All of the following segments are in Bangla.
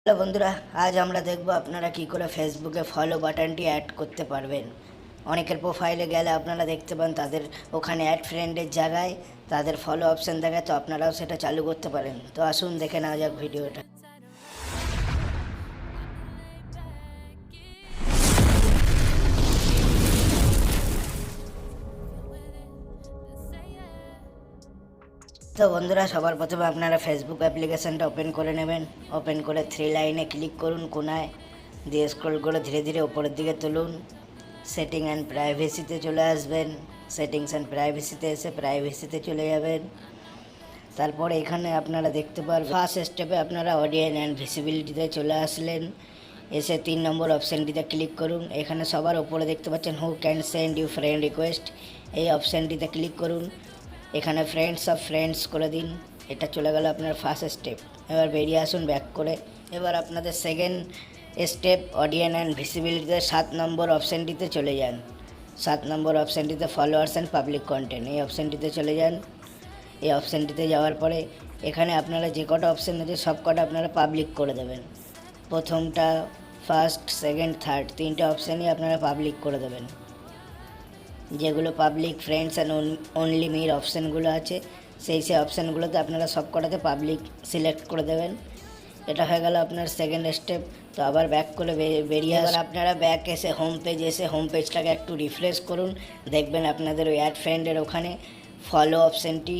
হ্যালো বন্ধুরা, আজ আমরা দেখব আপনারা কি করে ফেসবুকে ফলো বাটনটি অ্যাড করতে পারবেন। অনেকের প্রোফাইলে গেলে আপনারা দেখতে পান তাদের ওখানে অ্যাড ফ্রেন্ডের জায়গায় তাদের ফলো অপশান দেখায়, তো আপনারাও সেটা চালু করতে পারেন। তো আসুন দেখে নেওয়া যাক ভিডিওটা। তো বন্ধুরা, সবার প্রথমে আপনারা ফেসবুক অ্যাপ্লিকেশানটা ওপেন করে নেবেন। ওপেন করে থ্রি লাইনে ক্লিক করুন কোনায়, দিয়ে স্ক্রল করে ধীরে ধীরে উপরের দিকে তুলুন। সেটিং অ্যান্ড প্রাইভেসিতে চলে আসবেন। সেটিংস অ্যান্ড প্রাইভেসিতে এসে প্রাইভেসিতে চলে যাবেন। তারপরে এখানে আপনারা দেখতে পারবেন ফার্স্ট স্টেপে আপনারা অডিয়েন্স অ্যান্ড ভিজিবিলিটিতে চলে আসলেন। এসে 3 নম্বর অপশানটিতে ক্লিক করুন। এখানে সবার উপরে দেখতে পাচ্ছেন who can send you friend request, এই অপশানটিতে ক্লিক করুন। এখানে ফ্রেন্ডস অফ ফ্রেন্ডস করে দিন। এটা চলে গেল আপনার ফার্স্ট স্টেপ। এবার বেরিয়ে আসুন ব্যাক করে। এবার আপনাদের সেকেন্ড স্টেপ অডিয়েন্স অ্যান্ড ভিজিবিলিটিতে 7 নম্বর অপশানটিতে চলে যান। 7 নম্বর অপশানটিতে ফলোয়ার্স অ্যান্ড পাবলিক কন্টেন্ট, এই অপশানটিতে চলে যান। এই অপশানটিতে যাওয়ার পরে এখানে আপনারা যে কটা অপশান আছে সব কটা আপনারা পাবলিক করে দেবেন। প্রথমটা, ফার্স্ট, সেকেন্ড, থার্ড, 3টে অপশানই আপনারা পাবলিক করে দেবেন। যেগুলো public, friends and only Mir অপশানগুলো আছে সেই অপশানগুলোতে আপনারা সব কটাতে পাবলিক সিলেক্ট করে দেবেন। এটা হয়ে গেল আপনার সেকেন্ড স্টেপ। তো আবার ব্যাক করে বেরিয়ে আবার আপনারা ব্যাক এসে হোম পেজ এসে হোম পেজটাকে একটু রিফ্রেশ করুন। দেখবেন আপনাদের ওই অ্যাড ফ্রেন্ডের ওখানে ফলো অপশানটি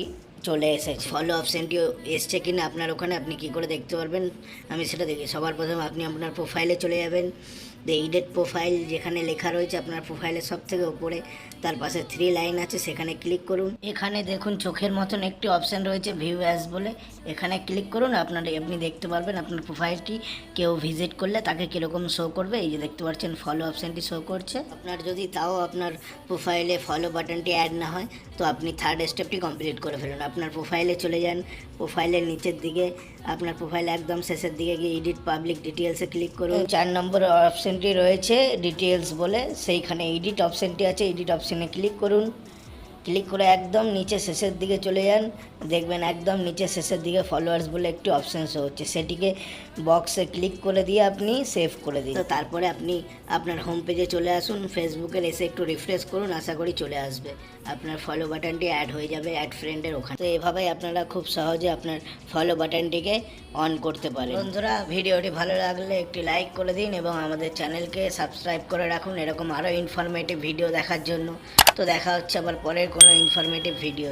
চলে এসেছে। ফলো অপশানটি এসছে কিনা আপনার ওখানে আপনি কি করে দেখতে পারবেন, আমি সেটা দেখি। সবার প্রথমে আপনি আপনার প্রোফাইলে চলে যাবেন। এডিট প্রোফাইল যেখানে লেখা রয়েছে আপনার প্রোফাইলের সব থেকে উপরে, তার পাশে 3 লাইন আছে, সেখানে ক্লিক করুন। এখানে দেখুন চোখের মতন একটি অপশান রয়েছে ভিউ অ্যাজ বলে, এখানে ক্লিক করুন। আপনি দেখতে পারবেন আপনার প্রোফাইলটি কেউ ভিজিট করলে তাকে কীরকম শো করবে। এই যে দেখতে পাচ্ছেন ফলো অপশানটি শো করছে। আপনার যদি তাও আপনার প্রোফাইলে ফলো বাটনটি অ্যাড না হয় তো আপনি থার্ড স্টেপটি কমপ্লিট করে ফেলুন। আপনার প্রোফাইলে চলে যান। প্রোফাইলের নিচের দিকে আপনার প্রোফাইলে একদম শেষের দিকে গিয়ে এডিট পাবলিক ডিটেলসে ক্লিক করুন। 4 নম্বর অপশানটি রয়েছে ডিটেলস বলে, সেইখানে এডিট অপশানটি আছে, এডিট অপশানে ক্লিক করুন। ক্লিক করে একদম নিচে শেষের দিকে চলে যান। দেখবেন একদম নিচে শেষের দিকে ফলোয়ার্স বলে একটি অপশান শো হচ্ছে, সেটিকে বক্সে ক্লিক করে দিয়ে আপনি সেভ করে দিন। তো তারপরে আপনি আপনার হোম পেজে চলে আসুন। ফেসবুকের এসে একটু রিফ্রেশ করুন, আশা করি চলে আসবে। আপনার ফলো বাটনটি অ্যাড হয়ে যাবে অ্যাড ফ্রেন্ডের ওখানে। তো এভাবেই আপনারা খুব সহজে আপনার ফলো বাটনটিকে অন করতে পারেন। বন্ধুরা, ভিডিওটি ভালো লাগলে একটি লাইক করে দিন এবং আমাদের চ্যানেলকে সাবস্ক্রাইব করে রাখুন এরকম আরও ইনফরমেটিভ ভিডিও দেখার জন্য। তো দেখা হচ্ছে আবার পরের কোনো ইনফরমেটিভ ভিডিও।